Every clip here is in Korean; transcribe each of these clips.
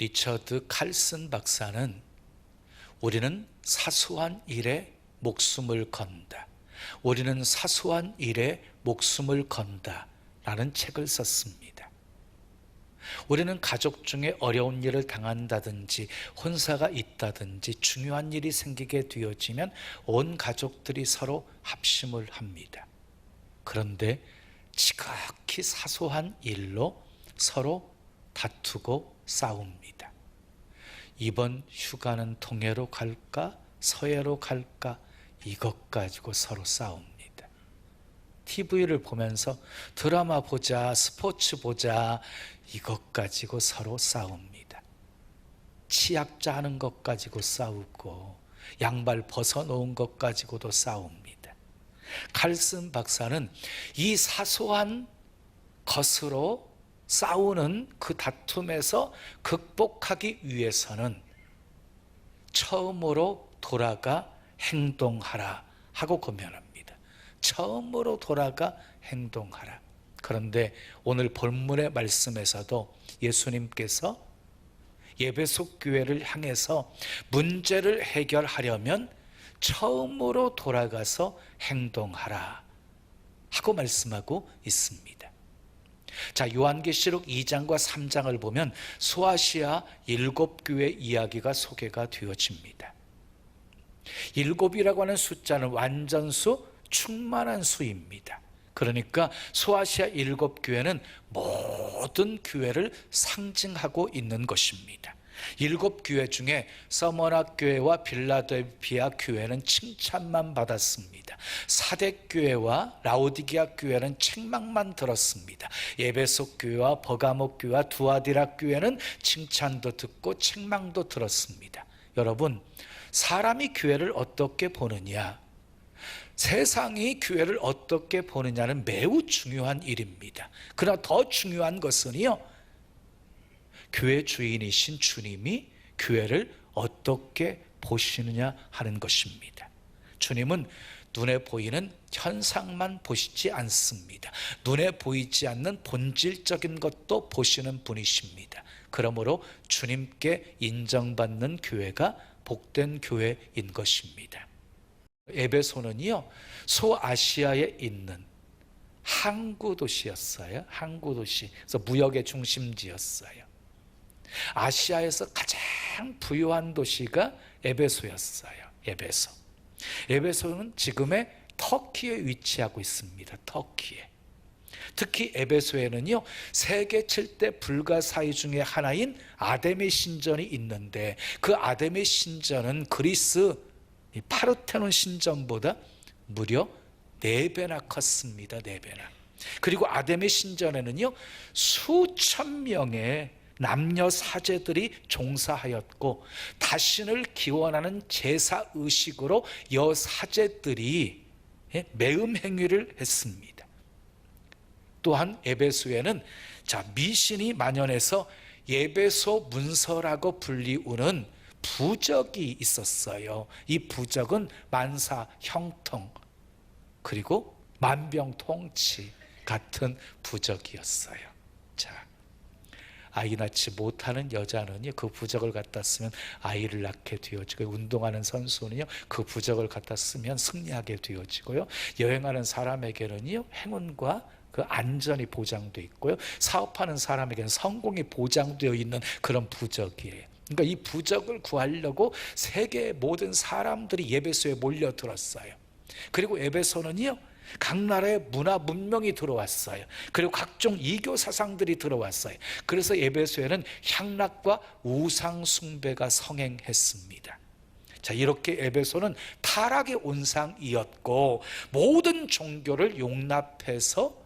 리처드 칼슨 박사는 우리는 사소한 일에 목숨을 건다, 우리는 사소한 일에 목숨을 건다 라는 책을 썼습니다. 우리는 가족 중에 어려운 일을 당한다든지 혼사가 있다든지 중요한 일이 생기게 되어지면 온 가족들이 서로 합심을 합니다. 그런데 지극히 사소한 일로 서로 다투고 싸웁니다. 이번 휴가는 동해로 갈까 서해로 갈까 이것 가지고 서로 싸웁니다. TV를 보면서 드라마 보자, 스포츠 보자 이것 가지고 서로 싸웁니다. 치약자 하는 것 가지고 싸우고 양발 벗어놓은 것 가지고도 싸웁니다. 칼슨 박사는 이 사소한 것으로 싸우는 그 다툼에서 극복하기 위해서는 처음으로 돌아가 행동하라 하고 권면합니다. 처음으로 돌아가 행동하라. 그런데 오늘 본문의 말씀에서도 예수님께서 에베소 교회를 향해서 문제를 해결하려면 처음으로 돌아가서 행동하라 하고 말씀하고 있습니다. 자, 요한계시록 2장과 3장을 보면 소아시아 7교회 이야기가 소개가 되어집니다. 7이라고 하는 숫자는 완전수, 충만한 수입니다. 그러니까 소아시아 7교회는 모든 교회를 상징하고 있는 것입니다. 7교회 중에 서머나 교회와 빌라델피아 교회는 칭찬만 받았습니다. 사대 교회와 라오디게아 교회는 책망만 들었습니다. 에베소 교회와 버가모 교회와 두아디라 교회는 칭찬도 듣고 책망도 들었습니다. 여러분, 사람이 교회를 어떻게 보느냐, 세상이 교회를 어떻게 보느냐는 매우 중요한 일입니다. 그러나 더 중요한 것은요, 교회 주인이신 주님이 교회를 어떻게 보시느냐 하는 것입니다. 주님은 눈에 보이는 현상만 보시지 않습니다. 눈에 보이지 않는 본질적인 것도 보시는 분이십니다. 그러므로 주님께 인정받는 교회가 복된 교회인 것입니다. 에베소는요, 소아시아에 있는 항구 도시였어요. 항구 도시. 그래서 무역의 중심지였어요. 아시아에서 가장 부유한 도시가 에베소였어요. 에베소는 지금의 터키에 위치하고 있습니다. 터키에. 특히 에베소에는요, 세계 7대 불가사의 중에 하나인 아데미 신전이 있는데, 그 아데미 신전은 그리스 파르테논 신전보다 무려 4배나 컸습니다. 4배나. 그리고 아데미 신전에는요, 수천 명의 남녀 사제들이 종사하였고, 다신을 기원하는 제사 의식으로 여사제들이 매음 행위를 했습니다. 또한 에베소에는 미신이 만연해서 에베소 문서라고 불리우는 부적이 있었어요. 이 부적은 만사 형통 그리고 만병통치 같은 부적이었어요. 자, 아이 낳지 못하는 여자는요, 그 부적을 갖다 쓰면 아이를 낳게 되어지고, 운동하는 선수는요, 그 부적을 갖다 쓰면 승리하게 되어지고요, 여행하는 사람에게는요, 행운과 그 안전이 보장되어 있고요, 사업하는 사람에게는 성공이 보장되어 있는 그런 부적이에요. 그러니까 이 부적을 구하려고 세계의 모든 사람들이 에베소에 몰려들었어요. 그리고 에베소는요, 각 나라의 문화 문명이 들어왔어요. 그리고 각종 이교 사상들이 들어왔어요. 그래서 에베소에는 향락과 우상 숭배가 성행했습니다. 자, 이렇게 에베소는 타락의 온상이었고, 모든 종교를 용납해서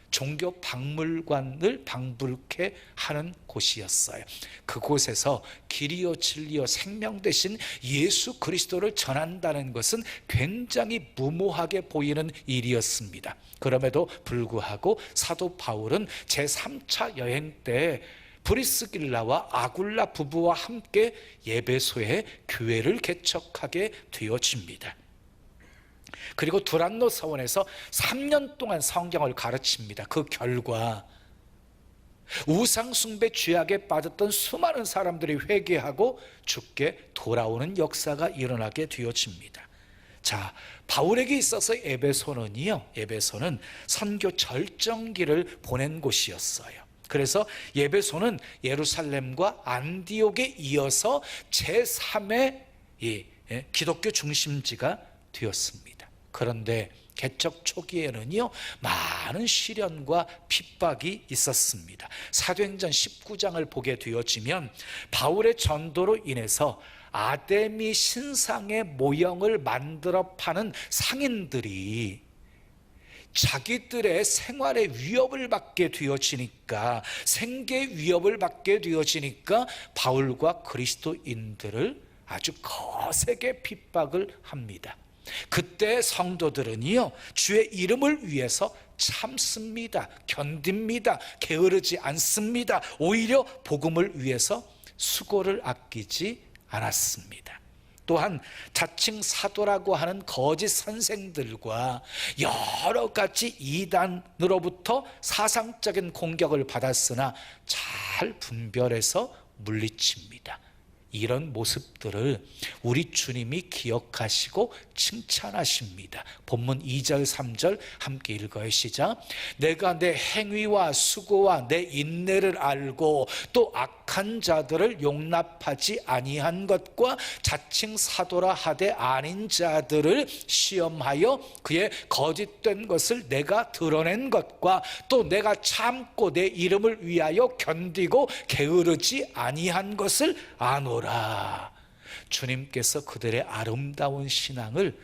종교 박물관을 방불케 하는 곳이었어요. 그곳에서 길이요 진리요 생명 되신 예수 그리스도를 전한다는 것은 굉장히 무모하게 보이는 일이었습니다. 그럼에도 불구하고 사도 바울은 제3차 여행 때 브리스길라와 아굴라 부부와 함께 에베소에 교회를 개척하게 되어집니다. 그리고 두란노 서원에서 3년 동안 성경을 가르칩니다. 그 결과 우상숭배 죄악에 빠졌던 수많은 사람들이 회개하고 주께 돌아오는 역사가 일어나게 되어집니다. 자, 바울에게 있어서 에베소는 선교 절정기를 보낸 곳이었어요. 그래서 에베소는 예루살렘과 안디옥에 이어서 제3의 기독교 중심지가 되었습니다. 그런데 개척 초기에는요, 많은 시련과 핍박이 있었습니다. 사도행전 19장을 보게 되어지면 바울의 전도로 인해서 아데미 신상의 모형을 만들어 파는 상인들이 자기들의 생활에 위협을 받게 되어지니까, 생계 위협을 받게 되어지니까 바울과 그리스도인들을 아주 거세게 핍박을 합니다. 그때 성도들은요, 주의 이름을 위해서 참습니다. 견딥니다. 게으르지 않습니다. 오히려 복음을 위해서 수고를 아끼지 않았습니다. 또한 자칭 사도라고 하는 거짓 선생들과 여러 가지 이단으로부터 사상적인 공격을 받았으나 잘 분별해서 물리칩니다. 이런 모습들을 우리 주님이 기억하시고 칭찬하십니다. 본문 2절 3절 함께 읽어요. 시작. 내가 내 행위와 수고와 내 인내를 알고 또 악한 자들을 용납하지 아니한 것과 자칭 사도라 하되 아닌 자들을 시험하여 그의 거짓된 것을 내가 드러낸 것과 또 내가 참고 내 이름을 위하여 견디고 게으르지 아니한 것을 아노라. 주님께서 그들의 아름다운 신앙을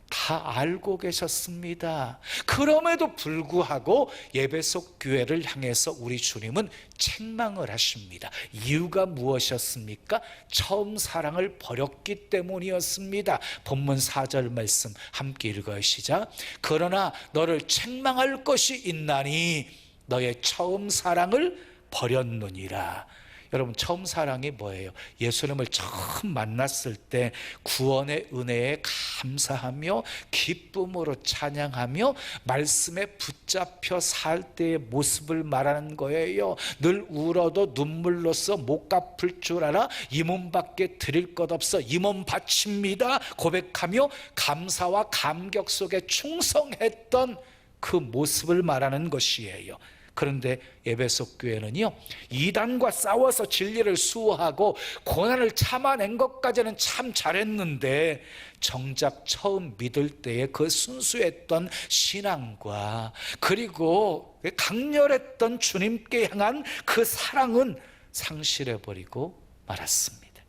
다 알고 계셨습니다. 그럼에도 불구하고 에베소 교회를 향해서 우리 주님은 책망을 하십니다. 이유가 무엇이었습니까? 처음 사랑을 버렸기 때문이었습니다. 본문 4절 말씀 함께 읽어요. 시작. 그러나 너를 책망할 것이 있나니 너의 처음 사랑을 버렸느니라. 여러분, 처음 사랑이 뭐예요? 예수님을 처음 만났을 때 구원의 은혜에 감사하며 기쁨으로 찬양하며 말씀에 붙잡혀 살 때의 모습을 말하는 거예요. 늘 울어도 눈물로써 못 갚을 줄 알아 이 몸밖에 드릴 것 없어 이 몸 바칩니다 고백하며 감사와 감격 속에 충성했던 그 모습을 말하는 것이에요. 그런데 에베소 교회는요, 이단과 싸워서 진리를 수호하고 고난을 참아낸 것까지는 참 잘했는데 정작 처음 믿을 때의 그 순수했던 신앙과 그리고 강렬했던 주님께 향한 그 사랑은 상실해버리고 말았습니다.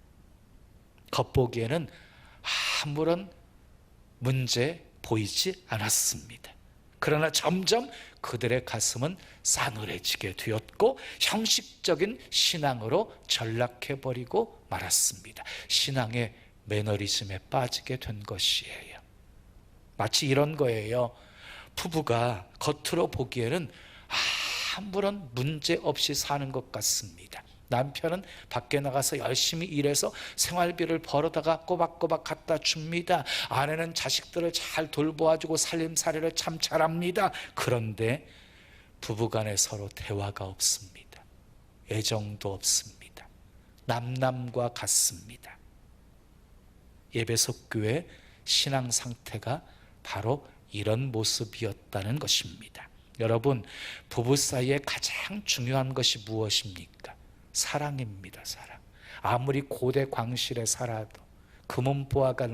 겉보기에는 아무런 문제 보이지 않았습니다. 그러나 점점 그들의 가슴은 싸늘해지게 되었고 형식적인 신앙으로 전락해버리고 말았습니다. 신앙의 매너리즘에 빠지게 된 것이에요. 마치 이런 거예요. 부부가 겉으로 보기에는 아무런 문제 없이 사는 것 같습니다. 남편은 밖에 나가서 열심히 일해서 생활비를 벌어다가 꼬박꼬박 갖다 줍니다. 아내는 자식들을 잘 돌보아주고 살림살이를 참 잘합니다. 그런데 부부간에 서로 대화가 없습니다. 애정도 없습니다. 남남과 같습니다. 에베소 교회 신앙 상태가 바로 이런 모습이었다는 것입니다. 여러분, 부부 사이에 가장 중요한 것이 무엇입니까? 사랑입니다. 사랑. 아무리 고대 광실에 살아도 금은보화가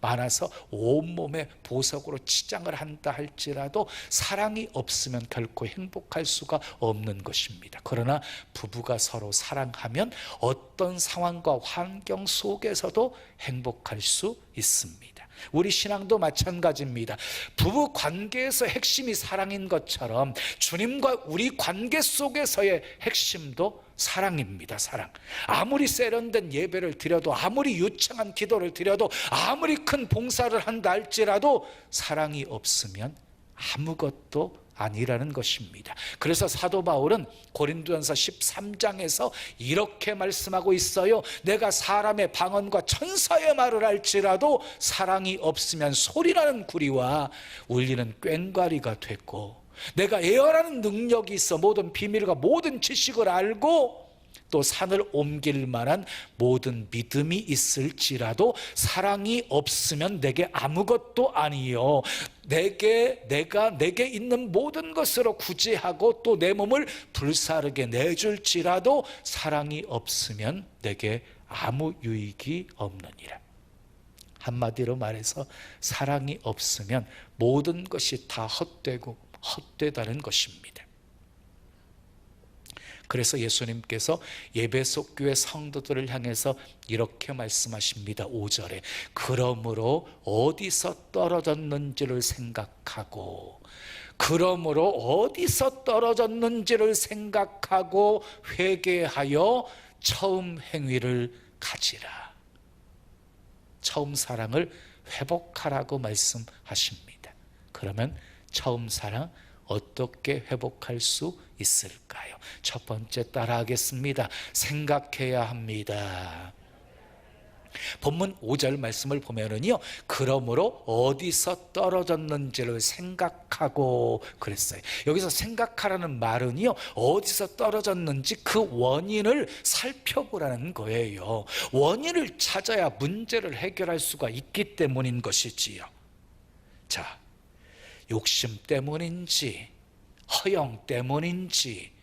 많아서 온몸에 보석으로 치장을 한다 할지라도 사랑이 없으면 결코 행복할 수가 없는 것입니다. 그러나 부부가 서로 사랑하면 어떤 상황과 환경 속에서도 행복할 수 있습니다. 우리 신앙도 마찬가지입니다. 부부 관계에서 핵심이 사랑인 것처럼 주님과 우리 관계 속에서의 핵심도 사랑입니다. 사랑. 아무리 세련된 예배를 드려도, 아무리 유창한 기도를 드려도, 아무리 큰 봉사를 한다 할지라도 사랑이 없으면 아무것도 아니라는 것입니다. 그래서 사도 바울은 고린도전서 13장에서 이렇게 말씀하고 있어요. 내가 사람의 방언과 천사의 말을 할지라도 사랑이 없으면 소리나는 구리와 울리는 꽹과리가 되고 내가 예언하는 능력이 있어 모든 비밀과 모든 지식을 알고 또 산을 옮길 만한 모든 믿음이 있을지라도 사랑이 없으면 내게 아무것도 아니요 내가 내게 있는 모든 것으로 구제하고 또 내 몸을 불사르게 내줄지라도 사랑이 없으면 내게 아무 유익이 없느니라. 한마디로 말해서 사랑이 없으면 모든 것이 다 헛되다는 것입니다. 그래서 예수님께서 에베소 교회 성도들을 향해서 이렇게 말씀하십니다. 5절에 그러므로 어디서 떨어졌는지를 생각하고 회개하여 처음 행위를 가지라. 처음 사랑을 회복하라고 말씀하십니다. 그러면 처음 사랑 어떻게 회복할 수 있을까요? 첫 번째 따라하겠습니다. 생각해야 합니다. 본문 5절 말씀을 보면은요, 그러므로 어디서 떨어졌는지를 생각하고 그랬어요. 여기서 생각하라는 말은요, 어디서 떨어졌는지 그 원인을 살펴보라는 거예요. 원인을 찾아야 문제를 해결할 수가 있기 때문인 것이지요. 자, 욕심 때문인지, 허영 때문인지,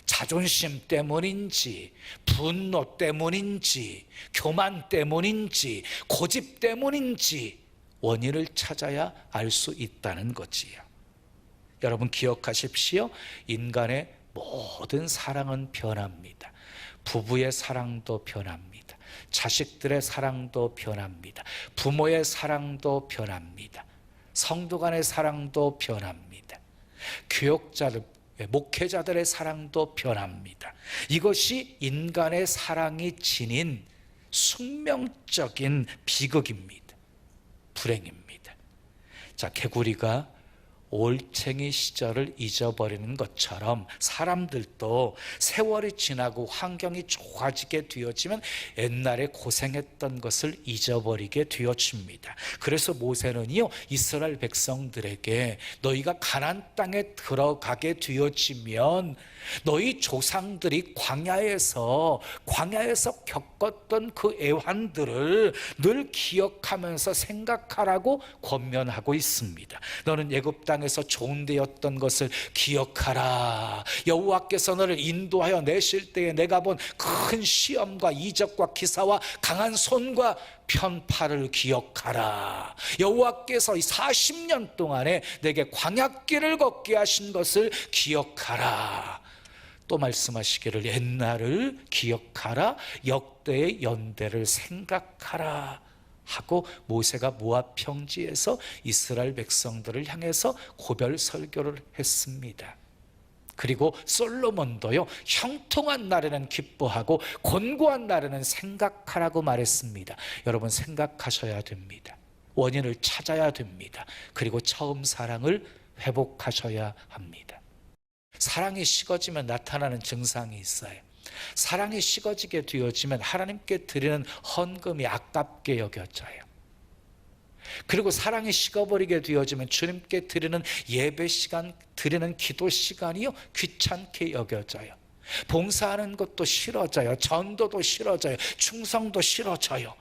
자존심 때문인지, 분노 때문인지, 교만 때문인지, 고집 때문인지 원인을 찾아야 알 수 있다는 거지요. 여러분 기억하십시오. 인간의 모든 사랑은 변합니다. 부부의 사랑도 변합니다. 자식들의 사랑도 변합니다. 부모의 사랑도 변합니다. 성도 간의 사랑도 변합니다. 교역자들, 목회자들의 사랑도 변합니다. 이것이 인간의 사랑이 지닌 숙명적인 비극입니다. 불행입니다. 자, 개구리가 올챙이 시절을 잊어버리는 것처럼 사람들도 세월이 지나고 환경이 좋아지게 되어지면 옛날에 고생했던 것을 잊어버리게 되어집니다. 그래서 모세는요, 이스라엘 백성들에게 너희가 가나안 땅에 들어가게 되어지면 너희 조상들이 광야에서 겪었던 그 애환들을 늘 기억하면서 생각하라고 권면하고 있습니다. 너는 애굽 땅에서 좋은 데였던 것을 기억하라. 여호와께서 너를 인도하여 내실 때에 내가 본 큰 시험과 이적과 기사와 강한 손과 편파를 기억하라. 여호와께서 이 40년 동안에 내게 광야길을 걷게 하신 것을 기억하라. 또 말씀하시기를 옛날을 기억하라. 역대의 연대를 생각하라 하고 모세가 모압 평지에서 이스라엘 백성들을 향해서 고별 설교를 했습니다. 그리고 솔로몬도요, 형통한 날에는 기뻐하고 곤고한 날에는 생각하라고 말했습니다. 여러분 생각하셔야 됩니다. 원인을 찾아야 됩니다. 그리고 처음 사랑을 회복하셔야 합니다. 사랑이 식어지면 나타나는 증상이 있어요. 사랑이 식어지게 되어지면 하나님께 드리는 헌금이 아깝게 여겨져요. 그리고 사랑이 식어버리게 되어지면 주님께 드리는 예배 시간, 드리는 기도 시간이요, 귀찮게 여겨져요. 봉사하는 것도 싫어져요. 전도도 싫어져요. 충성도 싫어져요.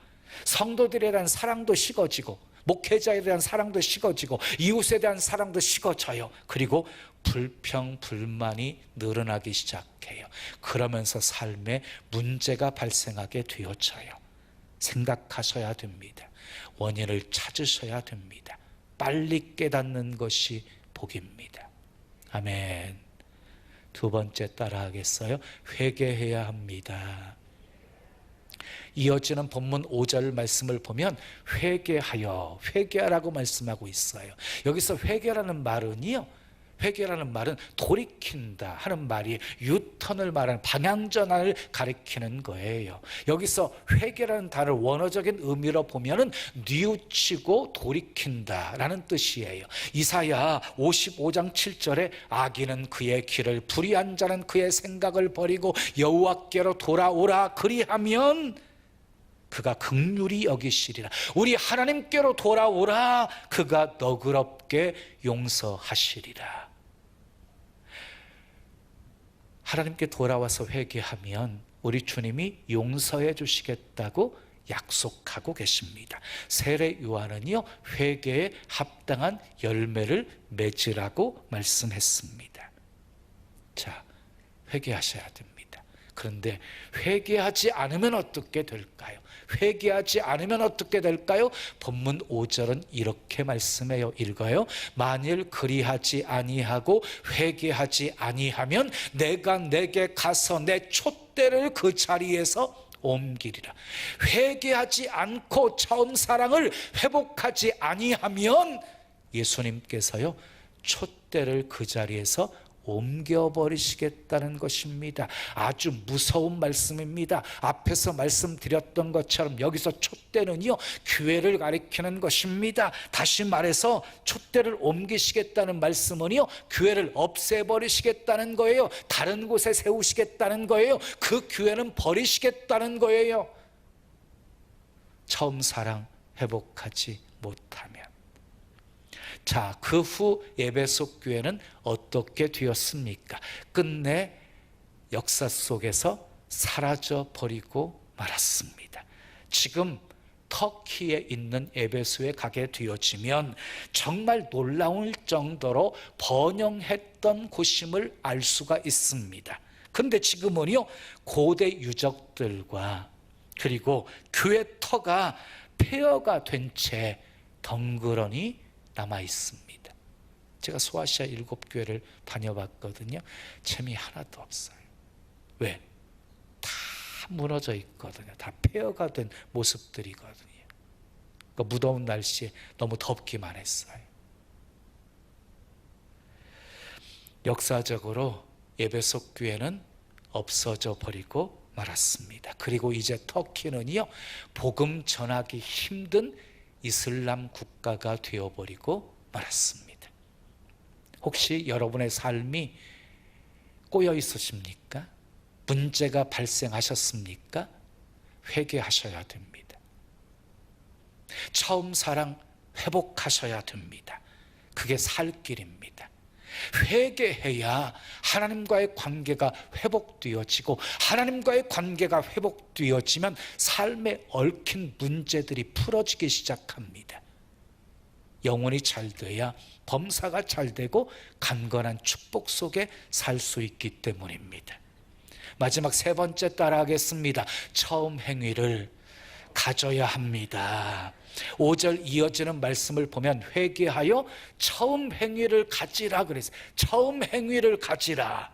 성도들에 대한 사랑도 식어지고, 목회자에 대한 사랑도 식어지고, 이웃에 대한 사랑도 식어져요. 그리고 불평, 불만이 늘어나기 시작해요. 그러면서 삶에 문제가 발생하게 되어져요. 생각하셔야 됩니다. 원인을 찾으셔야 됩니다. 빨리 깨닫는 것이 복입니다. 아멘. 두 번째 따라하겠어요? 회개해야 합니다. 이어지는 본문 5절 말씀을 보면 회개하라고 말씀하고 있어요. 여기서 회개라는 말은 돌이킨다 하는 말이 유턴을 말하는 방향전환을 가리키는 거예요. 여기서 회개라는 단어를 원어적인 의미로 보면은 뉘우치고 돌이킨다라는 뜻이에요. 이사야 55장 7절에 악인은 그의 길을, 불의한 자는 그의 생각을 버리고 여호와께로 돌아오라. 그리하면 그가 긍휼히 여기시리라. 우리 하나님께로 돌아오라. 그가 너그럽게 용서하시리라. 하나님께 돌아와서 회개하면 우리 주님이 용서해 주시겠다고 약속하고 계십니다. 세례 요한은요, 회개에 합당한 열매를 맺으라고 말씀했습니다. 자, 회개하셔야 됩니다. 그런데 회개하지 않으면 어떻게 될까요? 회개하지 않으면 어떻게 될까요? 본문 5절은 이렇게 말씀해요. 읽어요. 만일 그리하지 아니하고 회개하지 아니하면 내가 내게 가서 내 촛대를 그 자리에서 옮기리라. 회개하지 않고 처음 사랑을 회복하지 아니하면 예수님께서요, 촛대를 그 자리에서 옮겨버리시겠다는 것입니다. 아주 무서운 말씀입니다. 앞에서 말씀드렸던 것처럼 여기서 촛대는요, 교회를 가리키는 것입니다. 다시 말해서 촛대를 옮기시겠다는 말씀은요, 교회를 없애버리시겠다는 거예요. 다른 곳에 세우시겠다는 거예요. 그 교회는 버리시겠다는 거예요. 처음 사랑 회복하지 못하면. 자, 그 후 에베소 교회는 어떻게 되었습니까? 끝내 역사 속에서 사라져 버리고 말았습니다. 지금 터키에 있는 에베소에 가게 되어지면 정말 놀라울 정도로 번영했던 곳임을 알 수가 있습니다. 근데 지금은요, 고대 유적들과 그리고 교회 터가 폐허가 된 채 덩그러니 남아 있습니다. 제가 소아시아 7교회를 다녀봤거든요. 재미 하나도 없어요. 왜? 다 무너져 있거든요. 다 폐허가 된 모습들이거든요. 그러니까 무더운 날씨에 너무 덥기만 했어요. 역사적으로 에베소 교회는 없어져 버리고 말았습니다. 그리고 이제 터키는요, 복음 전하기 힘든 이슬람 국가가 되어버리고 말았습니다. 혹시 여러분의 삶이 꼬여 있으십니까? 문제가 발생하셨습니까? 회개하셔야 됩니다. 처음 사랑 회복하셔야 됩니다. 그게 살 길입니다. 회개해야 하나님과의 관계가 회복되어지고, 하나님과의 관계가 회복되어지면 삶에 얽힌 문제들이 풀어지기 시작합니다. 영혼이 잘 돼야 범사가 잘 되고 강건한 축복 속에 살 수 있기 때문입니다. 마지막 세 번째 따라하겠습니다. 처음 행위를 가져야 합니다. 5절 이어지는 말씀을 보면 회개하여 처음 행위를 가지라 그랬어요. 처음 행위를 가지라.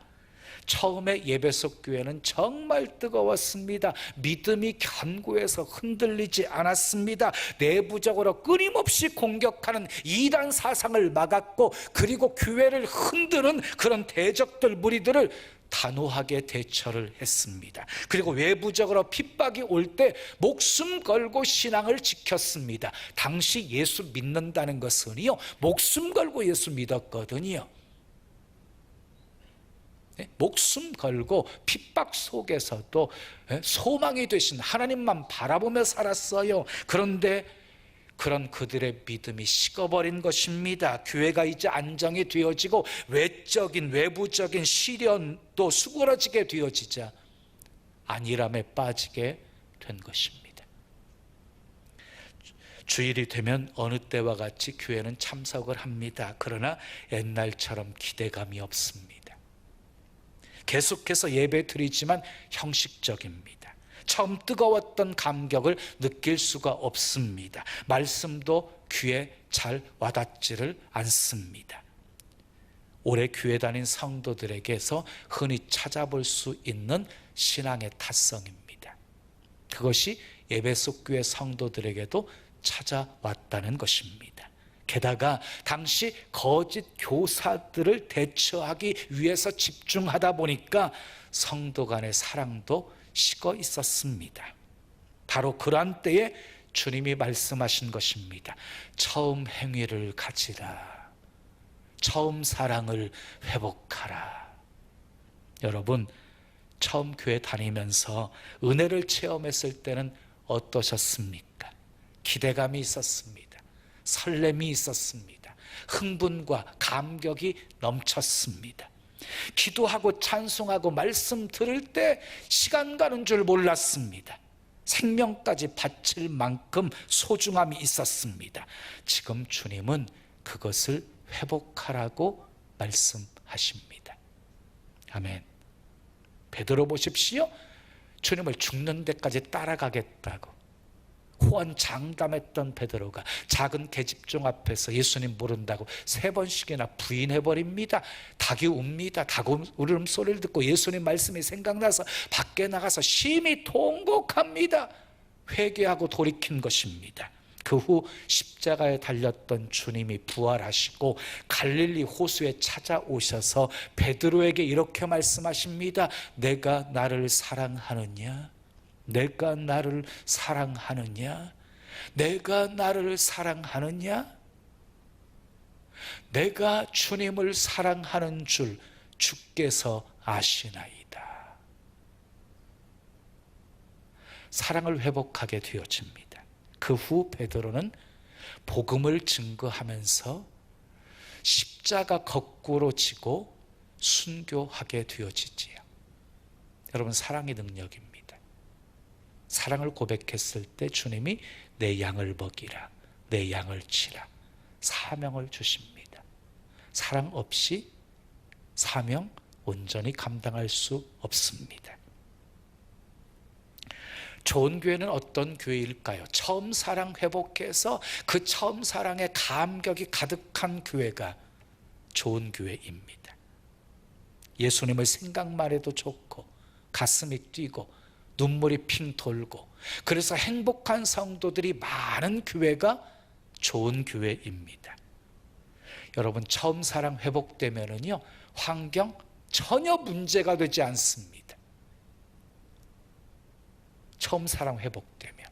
처음에 에베소 교회는 정말 뜨거웠습니다. 믿음이 견고해서 흔들리지 않았습니다. 내부적으로 끊임없이 공격하는 이단 사상을 막았고, 그리고 교회를 흔드는 그런 대적들 무리들을 단호하게 대처를 했습니다. 그리고 외부적으로 핍박이 올 때 목숨 걸고 신앙을 지켰습니다. 당시 예수 믿는다는 것은요, 목숨 걸고 예수 믿었거든요. 목숨 걸고 핍박 속에서도 소망이 되신 하나님만 바라보며 살았어요. 그런데 그런 그들의 믿음이 식어버린 것입니다. 교회가 이제 안정이 되어지고 외적인 외부적인 시련도 수그러지게 되어지자 안일함에 빠지게 된 것입니다. 주일이 되면 어느 때와 같이 교회는 참석을 합니다. 그러나 옛날처럼 기대감이 없습니다. 계속해서 예배 드리지만 형식적입니다. 처음 뜨거웠던 감격을 느낄 수가 없습니다. 말씀도 귀에 잘 와닿지를 않습니다. 오래 교회 다닌 성도들에게서 흔히 찾아볼 수 있는 신앙의 타성입니다. 그것이 에베소 교회 성도들에게도 찾아왔다는 것입니다. 게다가 당시 거짓 교사들을 대처하기 위해서 집중하다 보니까 성도 간의 사랑도 식어 있었습니다. 바로 그러한 때에 주님이 말씀하신 것입니다. 처음 행위를 가지라. 처음 사랑을 회복하라. 여러분, 처음 교회 다니면서 은혜를 체험했을 때는 어떠셨습니까? 기대감이 있었습니다. 설렘이 있었습니다. 흥분과 감격이 넘쳤습니다. 기도하고 찬송하고 말씀 들을 때 시간 가는 줄 몰랐습니다. 생명까지 바칠 만큼 소중함이 있었습니다. 지금 주님은 그것을 회복하라고 말씀하십니다. 아멘. 베드로 보십시오. 주님을 죽는 데까지 따라가겠다고 호언장담했던 베드로가 작은 계집종 앞에서 예수님 모른다고 3번씩이나 부인해버립니다. 닭이 웁니다. 닭 울음소리를 듣고 예수님 말씀이 생각나서 밖에 나가서 심히 통곡합니다. 회개하고 돌이킨 것입니다. 그 후 십자가에 달렸던 주님이 부활하시고 갈릴리 호수에 찾아오셔서 베드로에게 이렇게 말씀하십니다. 내가 나를 사랑하느냐? 내가 나를 사랑하느냐? 내가 나를 사랑하느냐? 내가 주님을 사랑하는 줄 주께서 아시나이다. 사랑을 회복하게 되어집니다. 그 후 베드로는 복음을 증거하면서 십자가 거꾸로 지고 순교하게 되어지지요. 여러분, 사랑의 능력입니다. 사랑을 고백했을 때 주님이 내 양을 먹이라, 내 양을 치라 사명을 주십니다. 사랑 없이 사명 온전히 감당할 수 없습니다. 좋은 교회는 어떤 교회일까요? 처음 사랑 회복해서 그 처음 사랑에 감격이 가득한 교회가 좋은 교회입니다. 예수님을 생각만 해도 좋고 가슴이 뛰고 눈물이 핑 돌고 그래서 행복한 성도들이 많은 교회가 좋은 교회입니다. 여러분, 처음 사랑 회복되면은요, 환경 전혀 문제가 되지 않습니다. 처음 사랑 회복되면.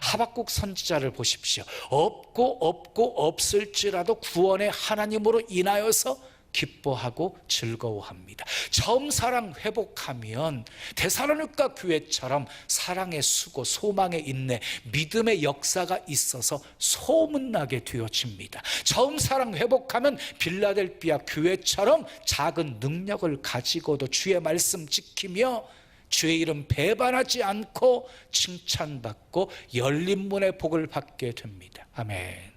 하박국 선지자를 보십시오. 없고 없을지라도 구원의 하나님으로 인하여서 기뻐하고 즐거워합니다. 처음 사랑 회복하면 데살로니가 교회처럼 사랑의 수고, 소망의 인내, 믿음의 역사가 있어서 소문나게 되어집니다. 처음 사랑 회복하면 빌라델비아 교회처럼 작은 능력을 가지고도 주의 말씀 지키며 주의 이름 배반하지 않고 칭찬받고 열린 문의 복을 받게 됩니다. 아멘.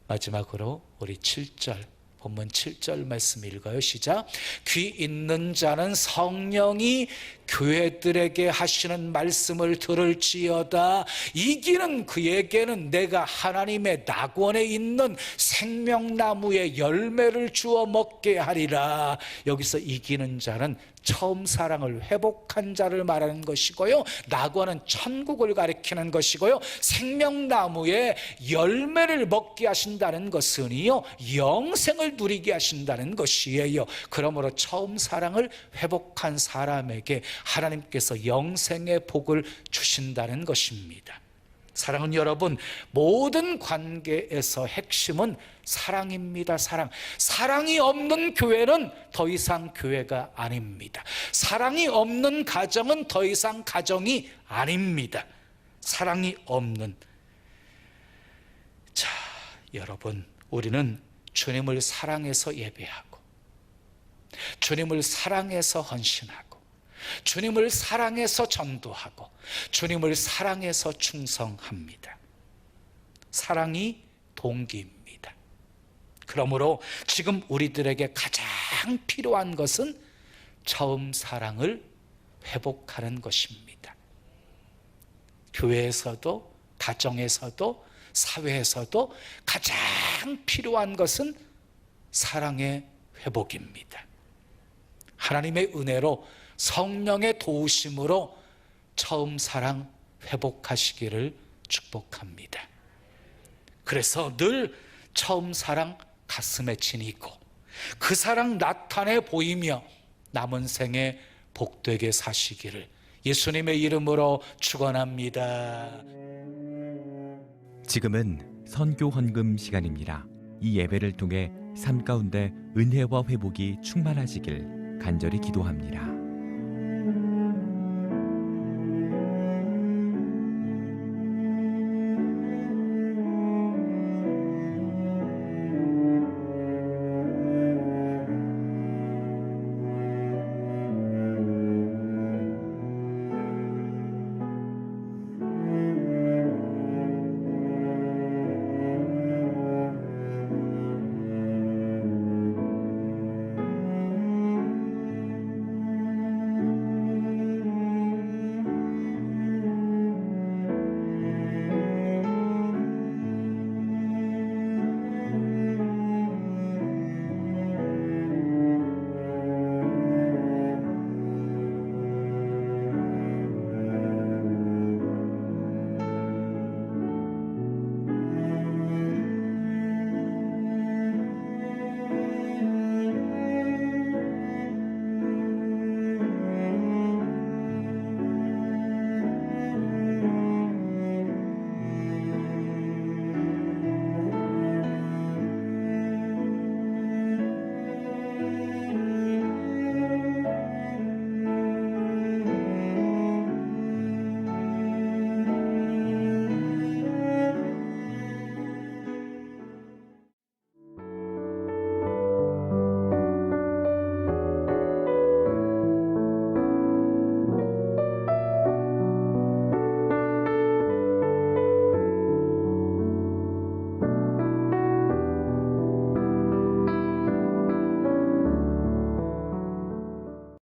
마지막으로 우리 7절 본문 7절 말씀 읽어요. 시작. 귀 있는 자는 성령이 교회들에게 하시는 말씀을 들을지어다. 이기는 그에게는 내가 하나님의 낙원에 있는 생명나무의 열매를 주어 먹게 하리라. 여기서 이기는 자는 처음 사랑을 회복한 자를 말하는 것이고요, 낙원은 천국을 가리키는 것이고요, 생명나무의 열매를 먹게 하신다는 것은요, 영생을 누리게 하신다는 것이에요. 그러므로 처음 사랑을 회복한 사람에게 하나님께서 영생의 복을 주신다는 것입니다. 사랑은 여러분, 모든 관계에서 핵심은 사랑입니다. 사랑이 없는 교회는 더 이상 교회가 아닙니다. 사랑이 없는 가정은 더 이상 가정이 아닙니다. 사랑이 없는. 자, 여러분, 우리는 주님을 사랑해서 예배하고 주님을 사랑해서 헌신하고 주님을 사랑해서 전도하고 주님을 사랑해서 충성합니다. 사랑이 동기입니다. 그러므로 지금 우리들에게 가장 필요한 것은 처음 사랑을 회복하는 것입니다. 교회에서도 가정에서도 사회에서도 가장 필요한 것은 사랑의 회복입니다. 하나님의 은혜로 성령의 도우심으로 처음 사랑 회복하시기를 축복합니다. 그래서 늘 처음 사랑 가슴에 지니고 그 사랑 나타내 보이며 남은 생에 복되게 사시기를 예수님의 이름으로 축원합니다. 지금은 선교 헌금 시간입니다. 이 예배를 통해 삶 가운데 은혜와 회복이 충만하시길 간절히 기도합니다.